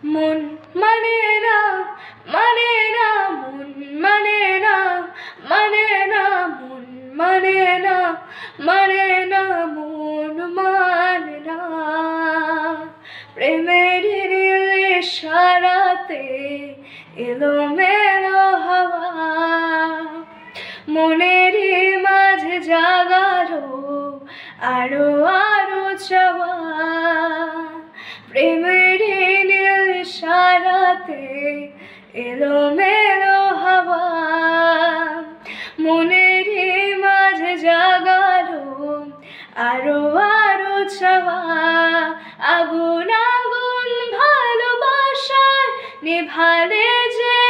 মন মানে না মানে না মন মানে না মানে না মন মানে না মানে না মন মানে না প্রেমের ইশারাতে এলোমেলো হাওয়া মনের মাঝে জাগালো আরো আরো চাওয়া প্রেমের ইশারাতে এলোমেলো হাওয়া মনের মাঝে জাগালো আরো আরো চাওয়া আগুন আগুন ভালোবাসার নিভালে যে